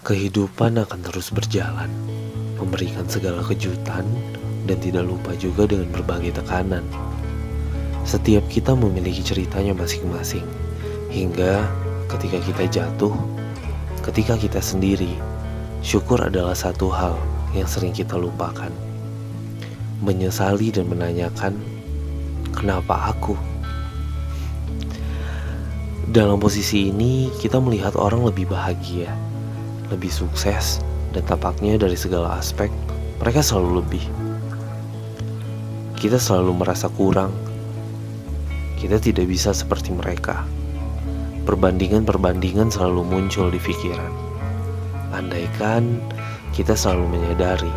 Kehidupan akan terus berjalan, memberikan segala kejutan, dan tidak lupa juga dengan berbagai tekanan. Setiap kita memiliki ceritanya masing-masing, hingga ketika kita jatuh, ketika kita sendiri, syukur adalah satu hal yang sering kita lupakan. Menyesali dan menanyakan, kenapa aku? Dalam posisi ini, kita melihat orang lebih bahagia, lebih sukses, dan tampaknya dari segala aspek, mereka selalu lebih. Kita selalu merasa kurang. Kita tidak bisa seperti mereka. Perbandingan-perbandingan selalu muncul di pikiran. Andaikan kita selalu menyadari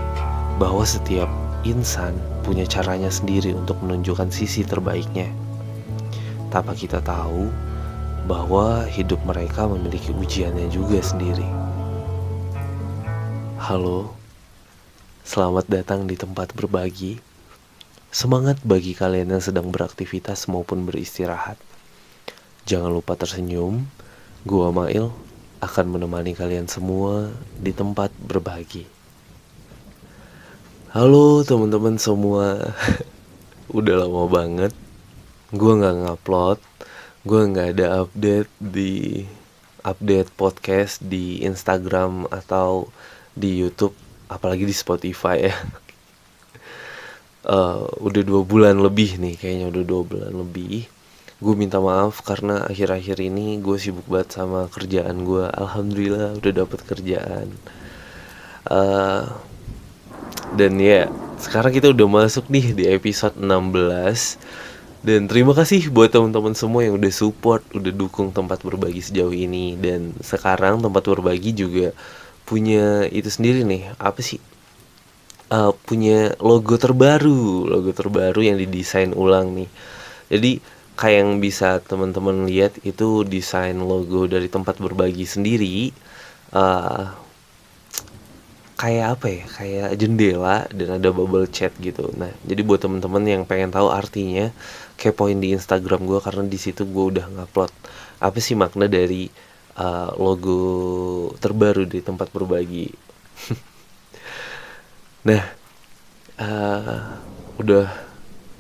bahwa setiap insan punya caranya sendiri untuk menunjukkan sisi terbaiknya. Tanpa kita tahu bahwa hidup mereka memiliki ujiannya juga sendiri. Halo, selamat datang di tempat berbagi. Semangat bagi kalian yang sedang beraktivitas maupun beristirahat. Jangan lupa tersenyum. Gua Mail akan menemani kalian semua di tempat berbagi. Halo teman-teman semua. Udah lama banget gua gak ngupload, gua gak ada update podcast di Instagram atau di YouTube, apalagi di Spotify ya. Udah 2 bulan lebih nih, kayaknya udah 2 bulan lebih. Gue minta maaf karena akhir-akhir ini gue sibuk banget sama kerjaan gue. Alhamdulillah udah dapet kerjaan. Dan ya, sekarang kita udah masuk nih di episode 16. Dan terima kasih buat teman-teman semua yang udah support, udah dukung tempat berbagi sejauh ini. Dan sekarang tempat berbagi juga punya itu sendiri nih, apa sih? Punya logo terbaru yang didesain ulang nih. Jadi kayak yang bisa teman-teman lihat itu desain logo dari tempat berbagi sendiri. Kayak apa ya? Kayak jendela dan ada bubble chat gitu. Nah, jadi buat teman-teman yang pengen tahu artinya, kepoin di Instagram gue karena di situ gue udah ngupload apa sih makna dari logo terbaru di tempat berbagi. Nah, udah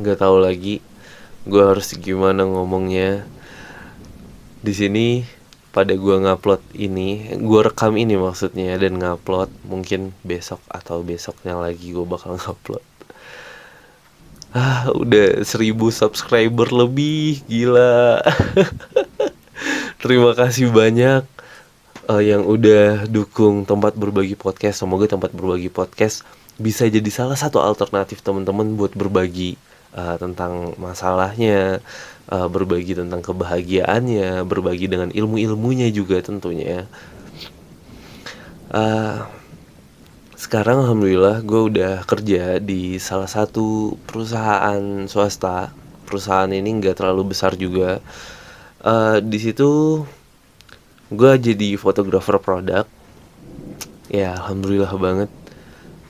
nggak tahu lagi gue harus gimana ngomongnya. Di sini pada gue ngupload ini, gue rekam ini maksudnya dan ngupload mungkin besok atau besoknya lagi gue bakal ngupload. Udah 1000 subscriber lebih, gila. Terima kasih banyak yang udah dukung tempat berbagi podcast. Semoga tempat berbagi podcast bisa jadi salah satu alternatif teman-teman buat berbagi tentang masalahnya, berbagi tentang kebahagiaannya, berbagi dengan ilmu-ilmunya juga tentunya. Sekarang alhamdulillah gue udah kerja di salah satu perusahaan swasta. Perusahaan ini nggak terlalu besar juga. Di situ gue jadi fotografer produk. Ya alhamdulillah banget.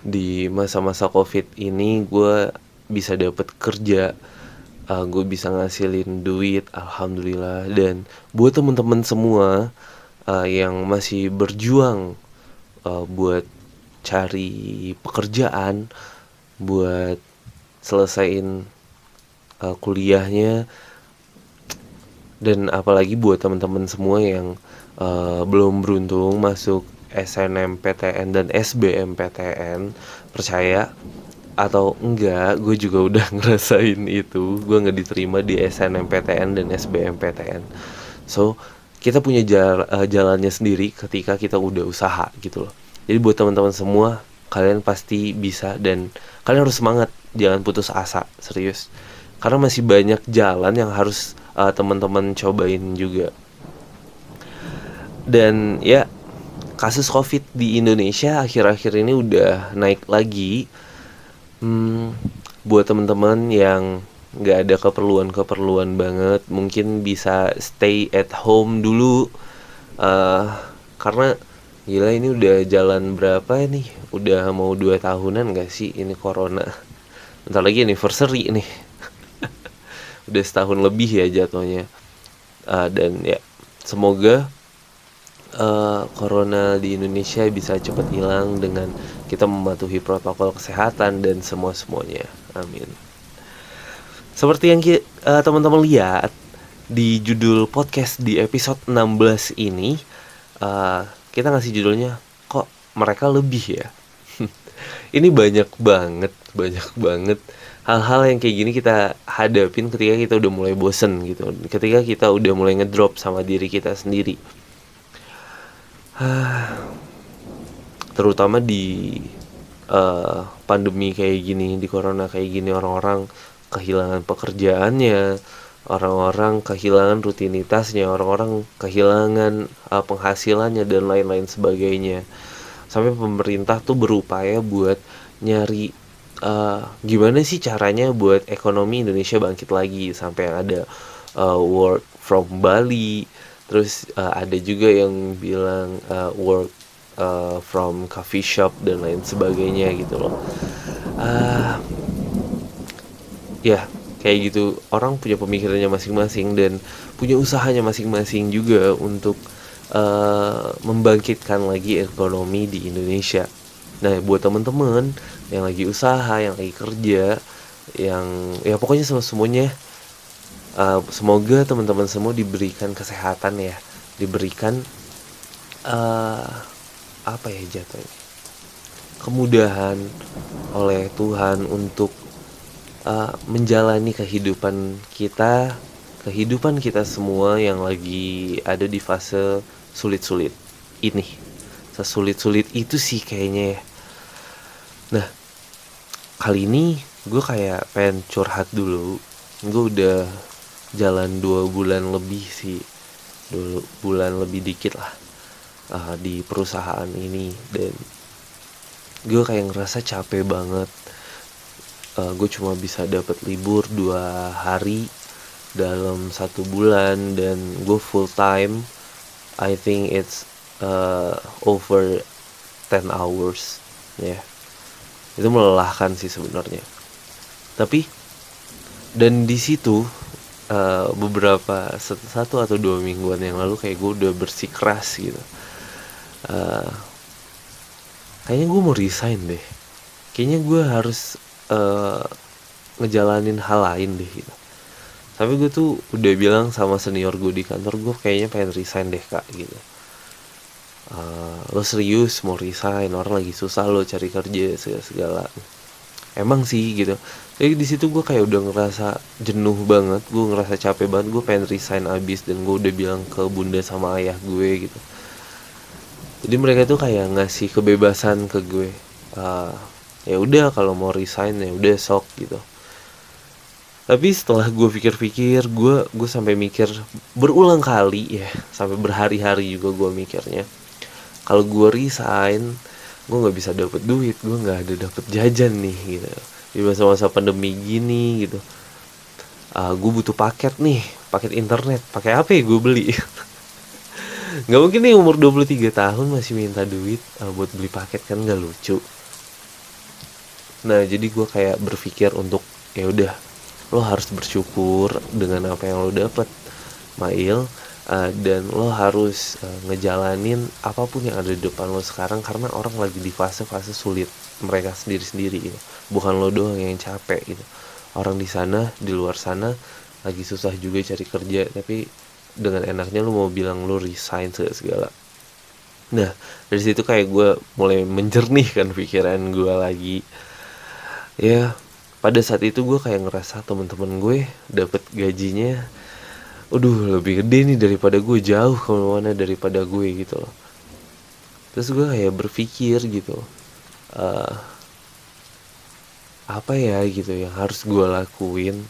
Di masa-masa COVID ini gue bisa dapet kerja, gue bisa ngasilin duit, alhamdulillah. Dan buat teman-teman semua yang masih berjuang buat cari pekerjaan, buat selesain kuliahnya, dan apalagi buat teman-teman semua yang belum beruntung masuk SNMPTN dan SBMPTN, percaya atau enggak, gue juga udah ngerasain itu. Gue gak diterima di SNMPTN dan SBMPTN. So, kita punya jalannya sendiri ketika kita udah usaha gitu loh. Jadi buat teman-teman semua, kalian pasti bisa dan kalian harus semangat. Jangan putus asa, serius. Karena masih banyak jalan yang harus teman-teman cobain juga. Dan ya, kasus COVID di Indonesia akhir-akhir ini udah naik lagi. Buat teman-teman yang nggak ada keperluan banget, mungkin bisa stay at home dulu. Karena gila ini udah jalan berapa nih? Udah mau 2 tahunan gak sih ini corona? Bentar lagi anniversary nih. Udah setahun lebih ya jatuhnya. Dan ya semoga corona di Indonesia bisa cepat hilang dengan kita mematuhi protokol kesehatan dan semuanya. Amin. Seperti yang teman-teman lihat di judul podcast di episode 16 ini, kita ngasih judulnya kok mereka lebih ya. Ini banyak banget hal-hal yang kayak gini kita hadapin ketika kita udah mulai bosen gitu, ketika kita udah mulai ngedrop sama diri kita sendiri. Terutama di pandemi kayak gini, di corona kayak gini, orang-orang kehilangan pekerjaannya, orang-orang kehilangan rutinitasnya, orang-orang kehilangan penghasilannya dan lain-lain sebagainya. Sampai pemerintah tuh berupaya buat nyari gimana sih caranya buat ekonomi Indonesia bangkit lagi, sampai ada work from Bali. Terus ada juga yang bilang work from coffee shop dan lain sebagainya gitu loh. Ya kayak gitu, orang punya pemikirannya masing-masing dan punya usahanya masing-masing juga untuk membangkitkan lagi ekonomi di Indonesia. Nah, buat temen-temen yang lagi usaha, yang lagi kerja, yang ya pokoknya semuanya, semoga teman-teman semua diberikan kesehatan ya, diberikan apa ya jatuhnya, kemudahan oleh Tuhan untuk menjalani kehidupan kita semua yang lagi ada di fase sulit-sulit ini. Sesulit-sulit itu sih kayaknya ya. Nah, kali ini gue kayak pengen curhat dulu. Gue udah jalan 2 bulan lebih sih, 2 bulan lebih dikit lah di perusahaan ini, dan gue kayak ngerasa capek banget. Gue cuma bisa dapat libur 2 hari dalam 1 bulan, dan gue full time. I think it's over 10 hours ya. Itu melelahkan sih sebenarnya. Tapi dan di situ beberapa 1 atau 2 mingguan yang lalu kayak gue udah bersikeras gitu. Kayaknya gue mau resign deh. Kayaknya gue harus ngejalanin hal lain deh gitu. Tapi gue tuh udah bilang sama senior gue di kantor, gue kayaknya pengen resign deh kak gitu. Lo serius mau resign? Orang lagi susah lo cari kerja segala. Emang sih gitu. Jadi di situ gue kayak udah ngerasa jenuh banget, gue ngerasa capek banget, gue pengen resign abis, dan gue udah bilang ke bunda sama ayah gue gitu. Jadi mereka tuh kayak ngasih kebebasan ke gue. Ya udah kalau mau resign ya udah sok gitu. Tapi setelah gue pikir-pikir, gue sampai mikir berulang kali ya, sampai berhari-hari juga gue mikirnya. Kalau gue resign, gue nggak bisa dapet duit, gue nggak ada dapet jajan nih gitu. Di masa-masa pandemi gini gitu, gue butuh paket nih, paket internet. Pakai apa ya gue beli? Nggak mungkin nih umur 23 tahun masih minta duit buat beli paket, kan nggak lucu. Nah jadi gue kayak berpikir untuk ya udah, lo harus bersyukur dengan apa yang lo dapet, Mail. Dan lo harus ngejalanin apapun yang ada di depan lo sekarang, karena orang lagi di fase-fase sulit mereka sendiri-sendiri gitu. Bukan lo doang yang capek gitu. Orang di sana, di luar sana lagi susah juga cari kerja, tapi dengan enaknya lo mau bilang lo resign segala. Nah dari situ kayak gue mulai menjernihkan pikiran gue lagi. Ya pada saat itu gue kayak ngerasa teman-teman gue dapet gajinya lebih gede nih daripada gue, jauh kemana-mana daripada gue gitu loh. Terus gue kayak berpikir gitu, apa ya gitu yang harus gue lakuin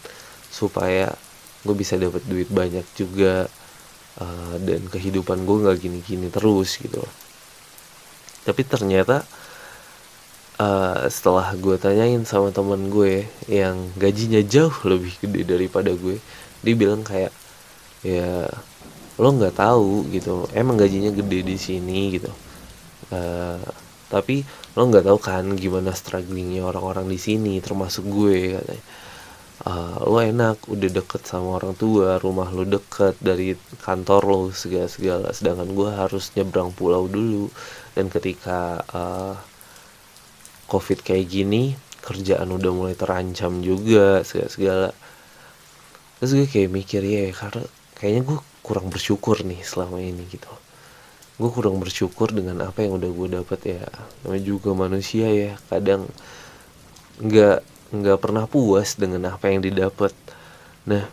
supaya gue bisa dapat duit banyak juga, dan kehidupan gue nggak gini-gini terus gitu loh. Tapi ternyata setelah gue tanyain sama teman gue yang gajinya jauh lebih gede daripada gue, dia bilang kayak, ya lo nggak tahu gitu, emang gajinya gede di sini gitu, tapi lo nggak tahu kan gimana strugglingnya orang-orang di sini, termasuk gue katanya. Lo enak udah deket sama orang tua, rumah lo deket dari kantor lo, segala-segala, sedangkan gue harus nyebrang pulau dulu. Dan ketika COVID kayak gini, kerjaan udah mulai terancam juga, segala-segala. Terus gue kayak mikir, ya karena kayaknya gue kurang bersyukur nih selama ini gitu. Gue kurang bersyukur dengan apa yang udah gue dapet ya. Namanya juga manusia ya, kadang nggak nggak pernah puas dengan apa yang didapat. Nah,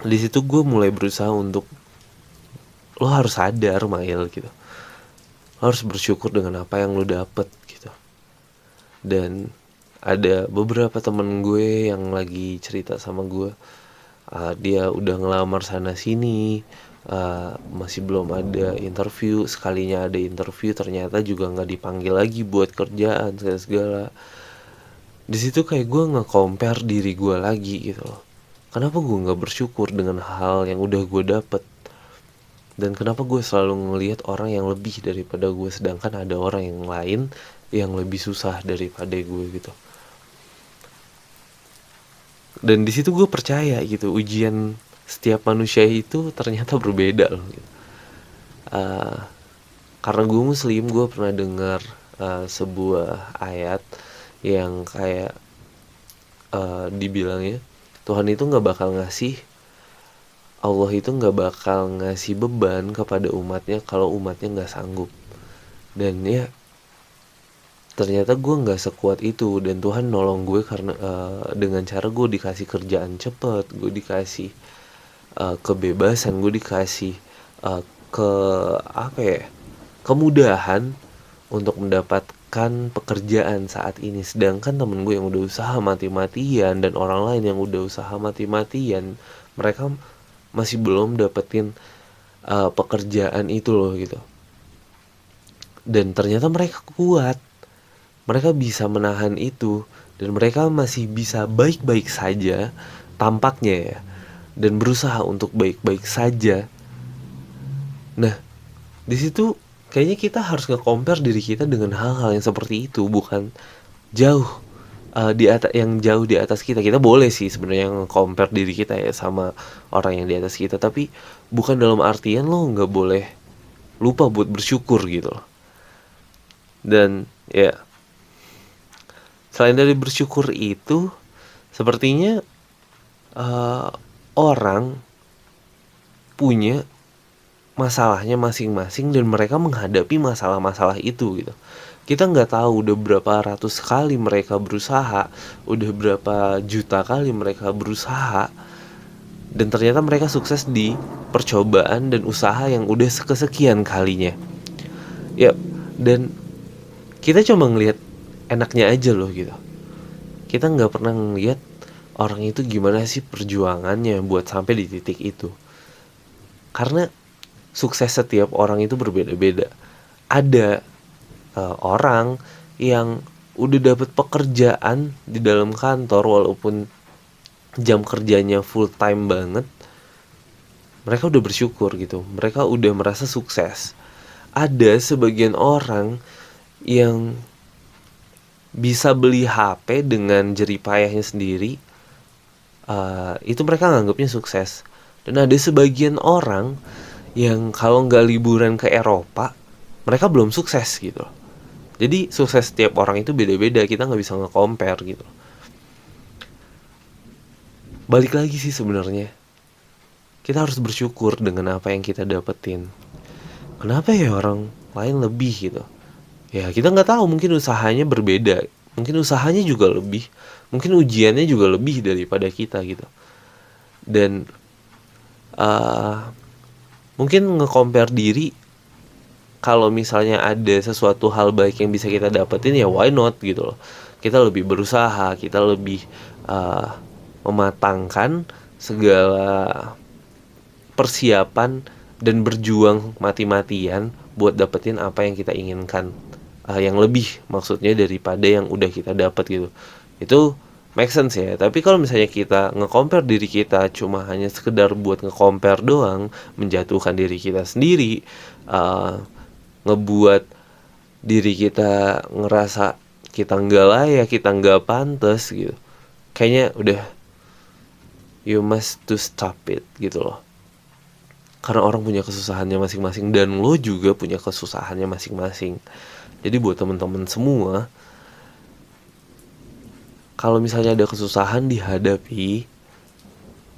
di situ gue mulai berusaha untuk, lo harus sadar Mail gitu, lo harus bersyukur dengan apa yang lo dapet gitu. Dan ada beberapa temen gue yang lagi cerita sama gue, dia udah ngelamar sana sini, masih belum ada interview, sekalinya ada interview ternyata juga nggak dipanggil lagi buat kerjaan segala. Di situ kayak gue nge-compare diri gue lagi gitu loh. Kenapa gue nggak bersyukur dengan hal yang udah gue dapet? Dan kenapa gue selalu ngelihat orang yang lebih daripada gue, sedangkan ada orang yang lain yang lebih susah daripada gue gitu. Dan di situ gue percaya gitu, ujian setiap manusia itu ternyata berbeda loh gitu. Karena gue muslim, gue pernah dengar sebuah ayat yang kayak dibilangnya, Tuhan itu nggak bakal ngasih, Allah itu nggak bakal ngasih beban kepada umatnya kalau umatnya nggak sanggup. Dan ya ternyata gue nggak sekuat itu, dan Tuhan nolong gue karena dengan cara gue dikasih kerjaan cepet, gue dikasih kebebasan, gue dikasih ke apa ya, kemudahan untuk mendapatkan pekerjaan saat ini. Sedangkan temen gue yang udah usaha mati-matian dan orang lain yang udah usaha mati-matian, mereka masih belum dapetin pekerjaan itu loh gitu. Dan ternyata mereka kuat, mereka bisa menahan itu, dan mereka masih bisa baik-baik saja tampaknya ya, dan berusaha untuk baik-baik saja. Nah, di situ kayaknya kita harus nge-compare diri kita dengan hal-hal yang seperti itu, bukan jauh di atas, yang jauh di atas kita. Kita boleh sih sebenarnya nge-compare diri kita ya sama orang yang di atas kita, tapi bukan dalam artian lo nggak boleh lupa buat bersyukur gitu loh. Dan ya, selain dari bersyukur itu, sepertinya orang punya masalahnya masing-masing dan mereka menghadapi masalah-masalah itu gitu. Kita nggak tahu udah berapa ratus kali mereka berusaha, udah berapa juta kali mereka berusaha, dan ternyata mereka sukses di percobaan dan usaha yang udah kesekian kalinya. Ya, dan kita cuma ngelihat enaknya aja loh gitu. Kita nggak pernah ngelihat orang itu gimana sih perjuangannya buat sampai di titik itu. Karena sukses setiap orang itu berbeda-beda. Ada orang yang udah dapet pekerjaan di dalam kantor walaupun jam kerjanya full time banget, mereka udah bersyukur gitu, mereka udah merasa sukses. Ada sebagian orang yang bisa beli HP dengan jerih payahnya sendiri, itu mereka nganggapnya sukses. Dan ada sebagian orang yang kalau nggak liburan ke Eropa, mereka belum sukses gitu. Jadi sukses setiap orang itu beda-beda, kita nggak bisa nge-compare gitu. Balik lagi sih sebenarnya, kita harus bersyukur dengan apa yang kita dapetin. Kenapa ya orang lain lebih gitu? Ya kita nggak tahu, mungkin usahanya berbeda, mungkin usahanya juga lebih, mungkin ujiannya juga lebih daripada kita gitu. Dan mungkin nge-compare diri, kalau misalnya ada sesuatu hal baik yang bisa kita dapetin ya why not gitu loh. Kita lebih berusaha, kita lebih mematangkan segala persiapan dan berjuang mati-matian buat dapetin apa yang kita inginkan, yang lebih maksudnya daripada yang udah kita dapat gitu. Itu make sense ya. Tapi kalau misalnya kita nge-compare diri kita cuma hanya sekedar buat nge-compare doang, menjatuhkan diri kita sendiri, ngebuat diri kita ngerasa kita nggak layak, kita nggak pantas gitu, kayaknya udah you must to stop it gitu loh. Karena orang punya kesusahannya masing-masing dan lo juga punya kesusahannya masing-masing. Jadi buat teman-teman semua, kalau misalnya ada kesusahan dihadapi.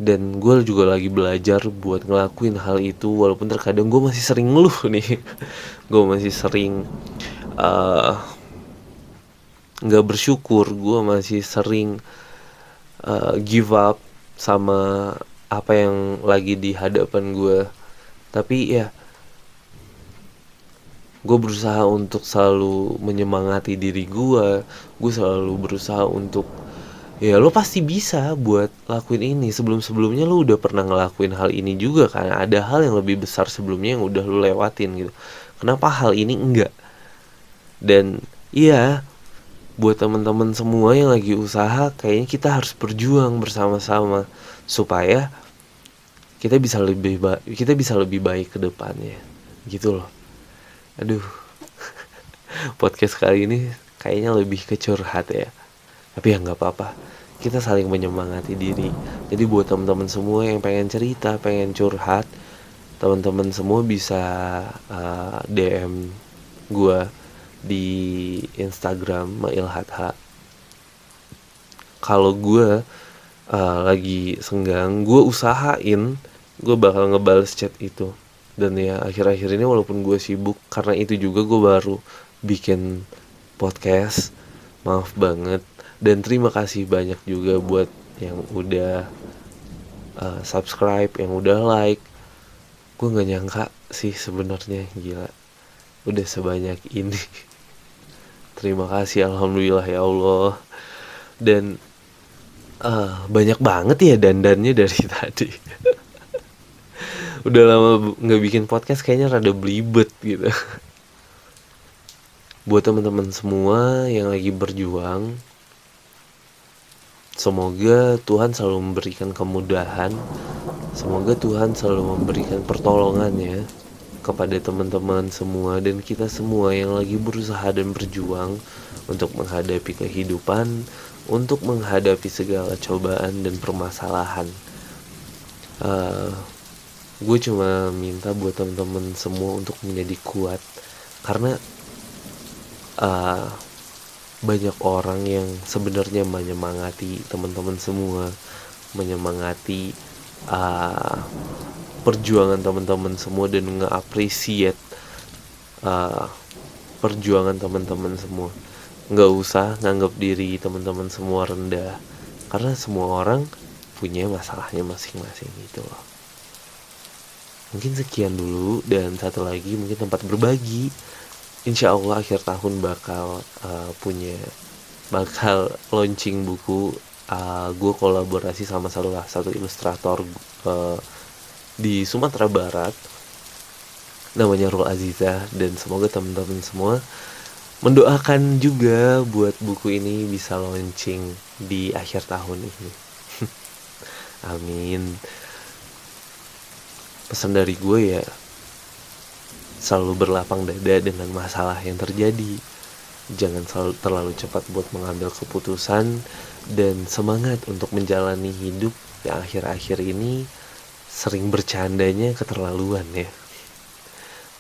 Dan gue juga lagi belajar buat ngelakuin hal itu, walaupun terkadang gue masih sering ngeluh nih. Gue masih sering gak bersyukur, gue masih sering give up sama apa yang lagi di hadapan gue. Tapi ya, gue berusaha untuk selalu menyemangati diri gue selalu berusaha untuk, ya lo pasti bisa buat lakuin ini. Sebelum-sebelumnya lo udah pernah ngelakuin hal ini juga kan. Ada hal yang lebih besar sebelumnya yang udah lo lewatin gitu. Kenapa hal ini enggak? Dan iya, buat teman-teman semua yang lagi usaha, kayaknya kita harus berjuang bersama-sama supaya kita bisa lebih baik ke depannya. Gitu loh. Aduh. Podcast kali ini kayaknya lebih ke curhat ya. Tapi ya nggak apa-apa, kita saling menyemangati diri. Jadi buat teman-teman semua yang pengen cerita, pengen curhat, teman-teman semua bisa DM gue di Instagram Mailhatha. Kalau gue lagi senggang, gue usahain gue bakal ngebales chat itu. Dan ya akhir-akhir ini walaupun gue sibuk, karena itu juga gue baru bikin podcast, maaf banget. Dan terima kasih banyak juga buat yang udah subscribe, yang udah like. Gue gak nyangka sih sebenarnya, gila udah sebanyak ini. Terima kasih, alhamdulillah ya Allah. Dan banyak banget ya dandannya dari tadi. Udah lama gak bikin podcast, kayaknya rada belibet gitu. Buat teman-teman semua yang lagi berjuang, semoga Tuhan selalu memberikan kemudahan. Semoga Tuhan selalu memberikan pertolongannya kepada teman-teman semua dan kita semua yang lagi berusaha dan berjuang untuk menghadapi kehidupan, untuk menghadapi segala cobaan dan permasalahan. Gue cuma minta buat teman-teman semua untuk menjadi kuat, karena banyak orang yang sebenarnya menyemangati teman-teman semua, menyemangati perjuangan teman-teman semua dan nge-appreciate perjuangan teman-teman semua. Nggak usah nganggap diri teman-teman semua rendah, karena semua orang punya masalahnya masing-masing gitu loh. Mungkin sekian dulu, dan satu lagi mungkin tempat berbagi. Insya Allah akhir tahun bakal launching buku. Gue kolaborasi sama salah satu ilustrator di Sumatera Barat, namanya Rul Aziza. Dan semoga teman-teman semua mendoakan juga buat buku ini bisa launching di akhir tahun ini. Amin. Pesan dari gue ya, selalu berlapang dada dengan masalah yang terjadi. Jangan terlalu cepat buat mengambil keputusan, dan semangat untuk menjalani hidup yang akhir-akhir ini sering bercandanya keterlaluan ya.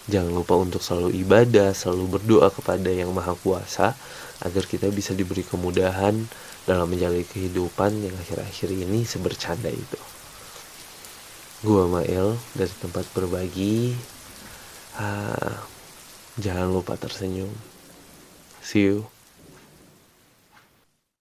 Jangan lupa untuk selalu ibadah, selalu berdoa kepada Yang Maha Kuasa agar kita bisa diberi kemudahan dalam menjalani kehidupan yang akhir-akhir ini sebercanda itu. Gua Mail dari tempat berbagi. Jangan lupa tersenyum. See you.